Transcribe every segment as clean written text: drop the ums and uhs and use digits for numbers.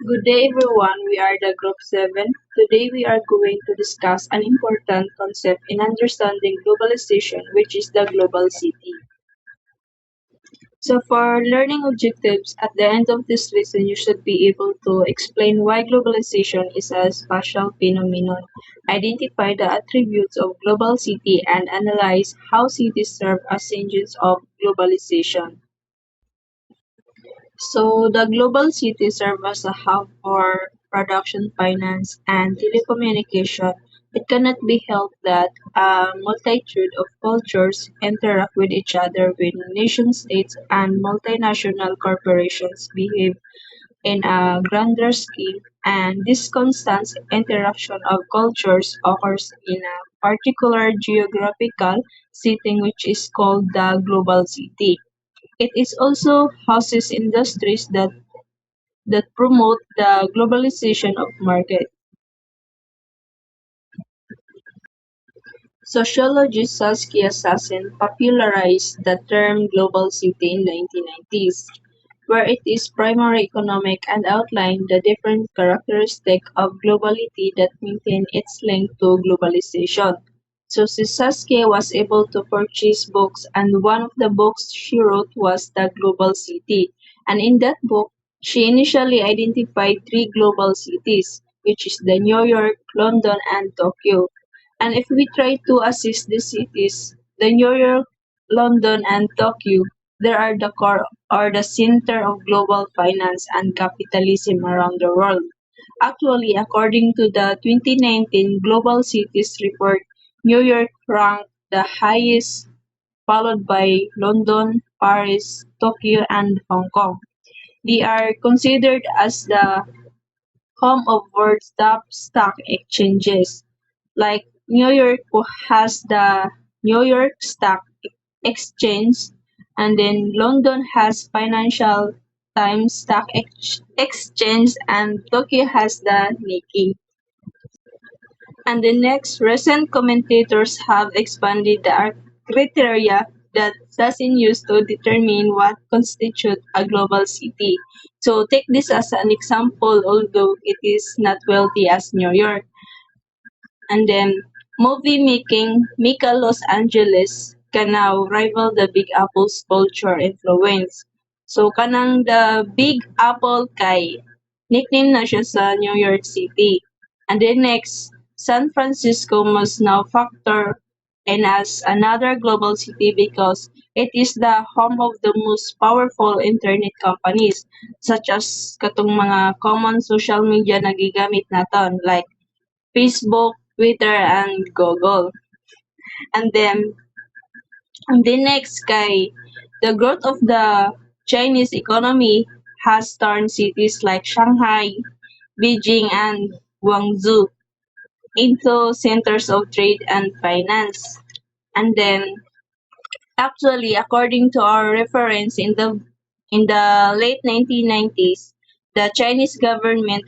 Good day, everyone. We are the Group 7. Today, we are going to discuss an important concept in understanding globalization, which is the global city. So, for learning objectives, at the end of this lesson, you should be able to explain why globalization is a spatial phenomenon, identify the attributes of global city, and analyze how cities serve as engines of globalization. So the global city serves as a hub for production, finance, and telecommunication. It cannot be helped that a multitude of cultures interact with each other when nation states and multinational corporations behave in a grander scheme, and this constant interaction of cultures occurs in a particular geographical setting which is called the global city. It is also houses industries that promote the globalization of market. Sociologist Saskia Sassen popularized the term global city in 1990s, where it is primary economic and outlined the different characteristics of globality that maintain its link to globalization. So Saskia was able to purchase books, and one of the books she wrote was The Global City. And in that book, she initially identified three global cities, which is the New York, London, and Tokyo. And if we try to assist these cities, the New York, London, and Tokyo, they are the core or the center of global finance and capitalism around the world. Actually, according to the 2019 Global Cities Report, New York ranked the highest, followed by London, Paris, Tokyo, and Hong Kong. They are considered as the home of world's top stock exchanges. Like New York has the New York Stock Exchange, and then London has Financial Times Exchange, and Tokyo has the Nikkei. And the next, recent commentators have expanded the criteria that Sasin used to determine what constitutes a global city. So take this as an example, although it is not wealthy as New York. And then movie making Mika Los Angeles can now rival the Big Apple's culture influence. So kanang the Big Apple kay nickname na siya sa New York City. And then next, San Francisco must now factor in as another global city because it is the home of the most powerful internet companies such as katong mga common social media na gigamit naton like Facebook, Twitter, and Google. And then, and the next kay, the growth of the Chinese economy has turned cities like Shanghai, Beijing, and Guangzhou into centers of trade and finance. And then, actually, according to our reference in the late 1990s, the Chinese government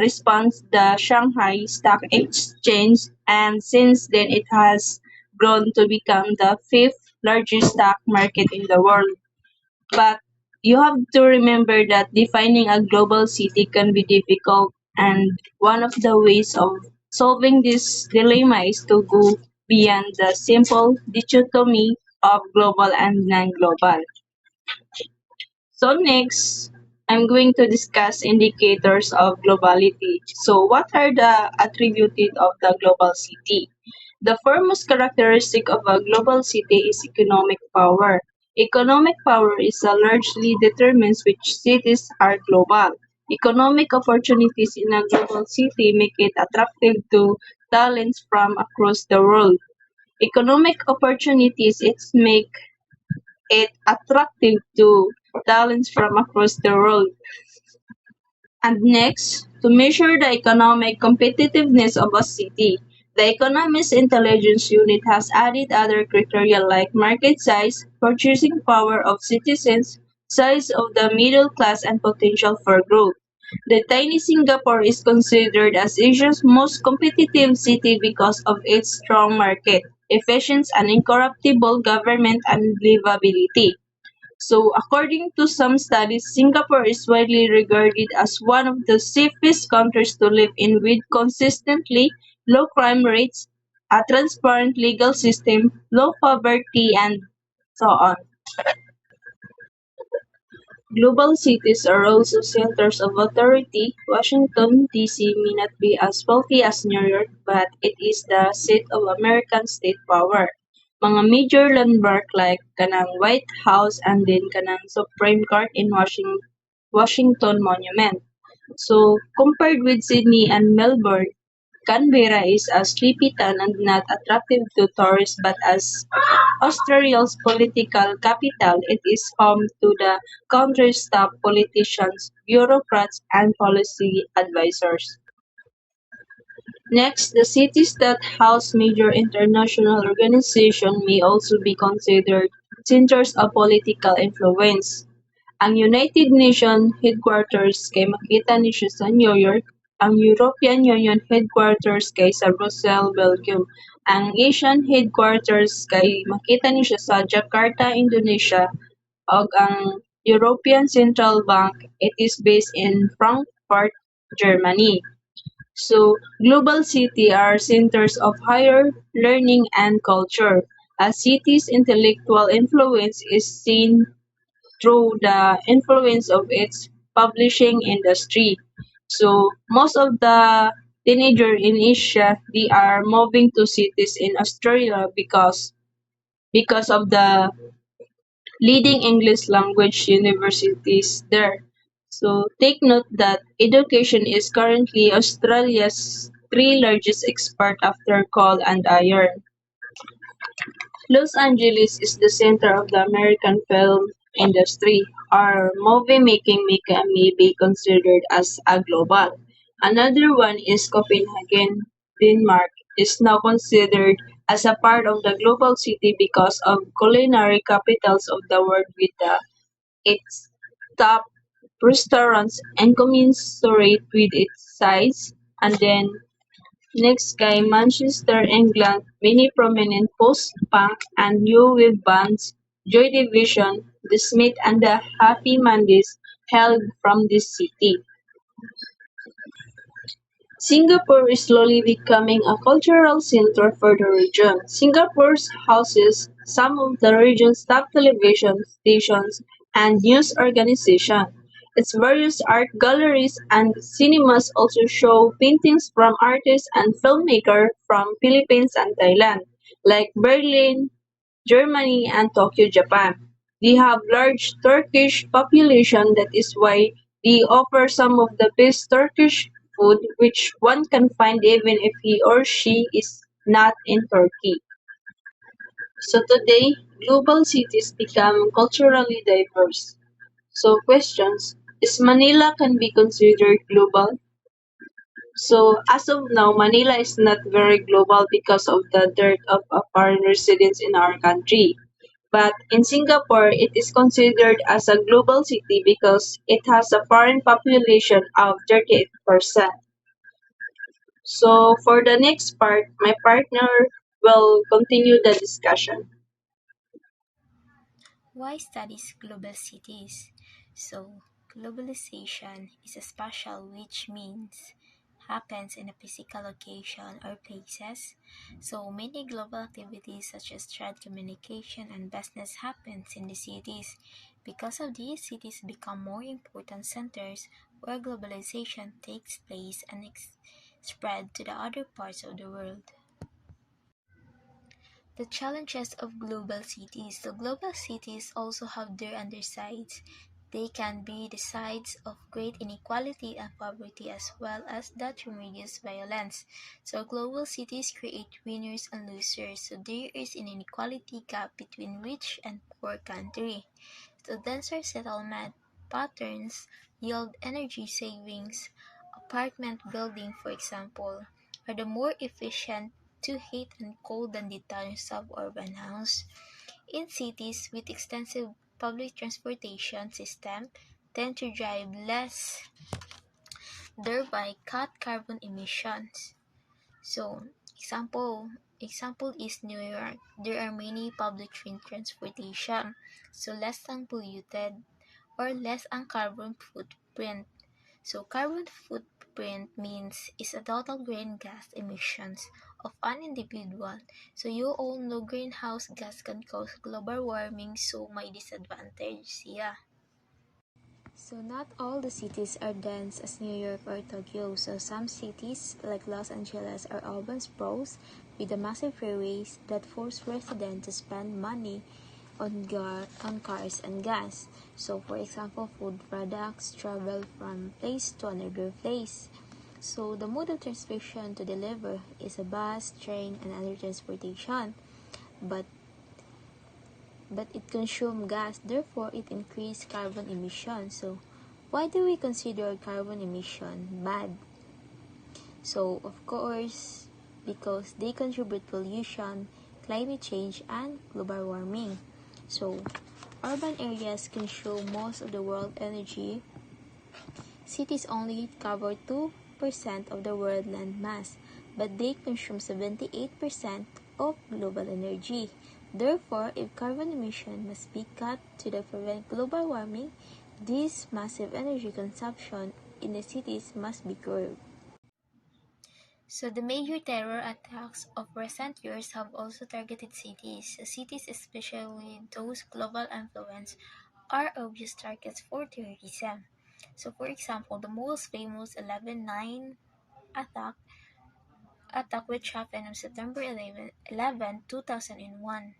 responds the Shanghai Stock Exchange, and since then it has grown to become the fifth largest stock market in the world. But you have to remember that defining a global city can be difficult, and one of the ways of solving this dilemma is to go beyond the simple dichotomy of global and non-global. So next, I'm going to discuss indicators of globality. So what are the attributes of the global city? The foremost characteristic of a global city is economic power. Economic power is largely determines which cities are global. Economic opportunities in a global city make it attractive to talents from across the world. Economic opportunities it's make it attractive to talents from across the world. And next, to measure the economic competitiveness of a city, the Economist Intelligence Unit has added other criteria like market size, purchasing power of citizens, size of the middle class, and potential for growth. The tiny Singapore is considered as Asia's most competitive city because of its strong market, efficient and incorruptible government and livability. So, according to some studies, Singapore is widely regarded as one of the safest countries to live in with consistently low crime rates, a transparent legal system, low poverty, and so on. Global cities are also centers of authority. Washington, D.C. may not be as wealthy as New York, but it is the seat of American state power. Mga major landmark like kanang White House and then kanang Supreme Court in Washington Monument. So, compared with Sydney and Melbourne, Canberra is a sleepy town and not attractive to tourists, but as Australia's political capital, it is home to the country's top politicians, bureaucrats, and policy advisors. Next, the cities that house major international organizations may also be considered centers of political influence. Ang United Nations headquarters kay makita ni siya sa New York, ang European Union headquarters kay sa Brussels, Belgium. Ang Asian headquarters kay makita ni siya sa Jakarta, Indonesia, ug ang European Central Bank it is based in Frankfurt, Germany. So, global cities are centers of higher learning and culture. A city's intellectual influence is seen through the influence of its publishing industry. So most of the teenager in Asia they are moving to cities in Australia because of the leading English language universities there. So take note that education is currently Australia's three largest export after coal and iron. Los Angeles is the center of the American film industry. Our movie making may be considered as a global. Another one is Copenhagen, Denmark, is now considered as a part of the global city because of culinary capitals of the world with its top restaurants and commensurate with its size. And then next kay Manchester, England, many prominent post-punk and new wave bands, Joy Division, The Smiths and the Happy Mondays hailed from this city. Singapore is slowly becoming a cultural center for the region. Singapore houses some of the region's top television stations and news organizations. Its various art galleries and cinemas also show paintings from artists and filmmakers from Philippines and Thailand, like Berlin, Germany, and Tokyo, Japan. They have large Turkish population that is why they offer some of the best Turkish food which one can find even if he or she is not in Turkey. So today, global cities become culturally diverse. So questions, is Manila can be considered global? So as of now, Manila is not very global because of the dearth of foreign residents in our country. But in Singapore, it is considered as a global city because it has a foreign population of 38%. So for the next part, my partner will continue the discussion. Why studies global cities? So, globalization is a spatial, which means happens in a physical location or places. So, many global activities such as trade, communication, and business happens in the cities. Because of these, cities become more important centers where globalization takes place and spread to the other parts of the world. The challenges of global cities. The global cities also have their undersides. They can be the sides of great inequality and poverty as well as that tremendous violence. So global cities create winners and losers. So there is an inequality gap between rich and poor country. So denser settlement patterns yield energy savings. Apartment building, for example, are the more efficient to heat and cold than the tiny suburban house. In cities with extensive public transportation system tend to drive less, thereby cut carbon emissions. So Example is New York. There are many public transportation, so less polluted or less ang carbon footprint. So carbon footprint means is a total green gas emissions of an individual. So you all know greenhouse gas can cause global warming, so may disadvantage siya. So not all the cities are dense as New York or Tokyo. So some cities like Los Angeles are urban sprawls with the massive freeways that force residents to spend money on cars and gas. So for example, food products travel from place to another place. So the mode of transportation to deliver is a bus, train, and other transportation. But it consumes gas, therefore it increases carbon emissions. So why do we consider carbon emission bad? So of course, because they contribute pollution, climate change, and global warming. So urban areas consume most of the world energy. Cities only cover 2% of the world land mass, but they consume 78% of global energy. Therefore, if carbon emission must be cut to prevent global warming, this massive energy consumption in the cities must be curbed. So the major terror attacks of recent years have also targeted cities. Cities, especially those global influence, are obvious targets for terrorism. So for example, the most famous 11/9 attack which happened on September 11, 2001.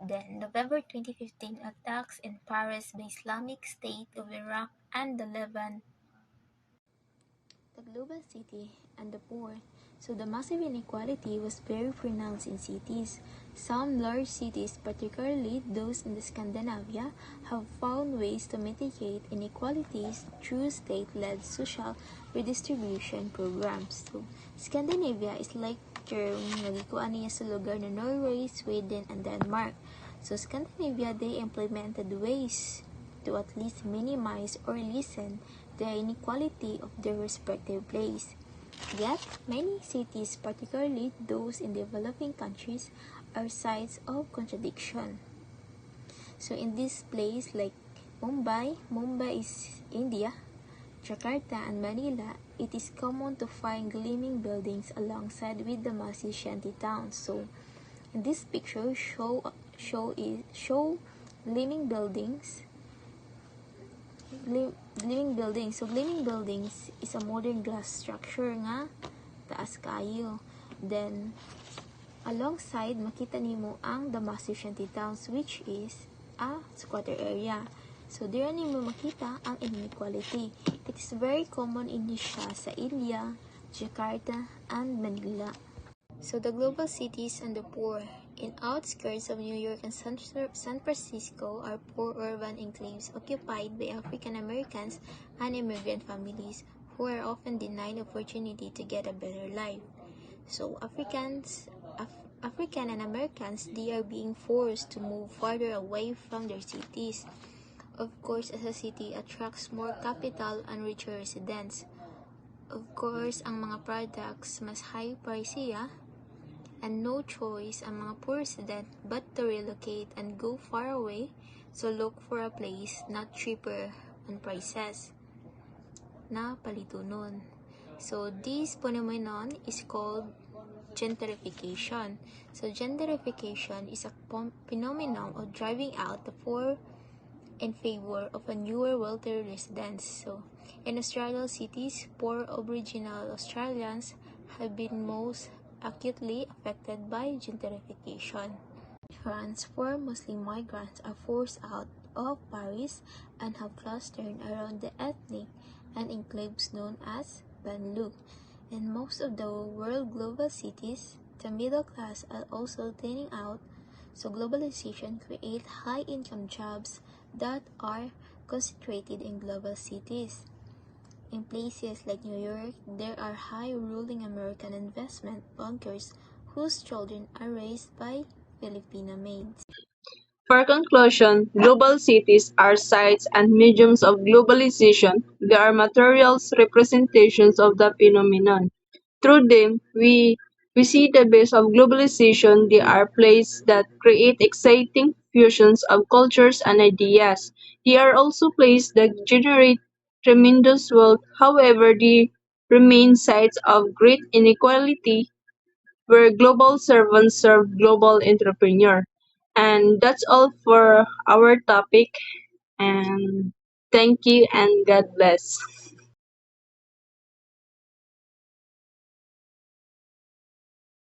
Then November 2015 attacks in Paris by Islamic State of Iraq and the Levant, the global city, and the poor. So the massive inequality was very pronounced in cities. Some large cities, particularly those in the Scandinavia, have found ways to mitigate inequalities through state-led social redistribution programs. So Scandinavia is like term nagikuan niya sa lugar na Norway, Sweden, and Denmark. So Scandinavia, they implemented ways to at least minimize or lessen the inequality of their respective place. Yet, many cities, particularly those in developing countries, are sites of contradiction. So in this place like Mumbai is India, Jakarta and Manila, it is common to find gleaming buildings alongside with the massive shanty towns. So in this picture show gleaming buildings So gleaming buildings is a modern glass structure nga taas kayo. Then alongside makita nimo ang Damascus Shanty Towns, which is a squatter area. So there nimo makita ang inequality. It is very common in siya sa India, Jakarta, and Manila. So the global cities and the poor. In outskirts of New York and San Francisco are poor urban enclaves occupied by African Americans and immigrant families who are often denied opportunity to get a better life. So African and Americans, they are being forced to move farther away from their cities. Of course, as a city attracts more capital and richer residents. Of course, ang mga products mas high price siya, and no choice ang mga poor resident but to relocate and go far away, so look for a place not cheaper on prices na palitunon. So this phenomenon is called gentrification. So gentrification is a phenomenon of driving out the poor in favor of a newer, wealthier residents. So in Australian cities, poor Aboriginal Australians have been most acutely affected by gentrification. Transformed Muslim migrants are forced out of Paris and have clustered around the ethnic and enclaves known as Banlieue. In most of the world global cities, the middle class are also thinning out, so globalization creates high-income jobs that are concentrated in global cities. In places like New York, there are high-ruling American investment bankers whose children are raised by Filipino maids. For conclusion, global cities are sites and mediums of globalization. They are materials representations of the phenomenon. Through them, we We see the base of globalization. They are places that create exciting fusions of cultures and ideas. They are also places that generate tremendous wealth. However, they remain sites of great inequality where global servants serve global entrepreneur. And that's all for our topic. And thank you and God bless.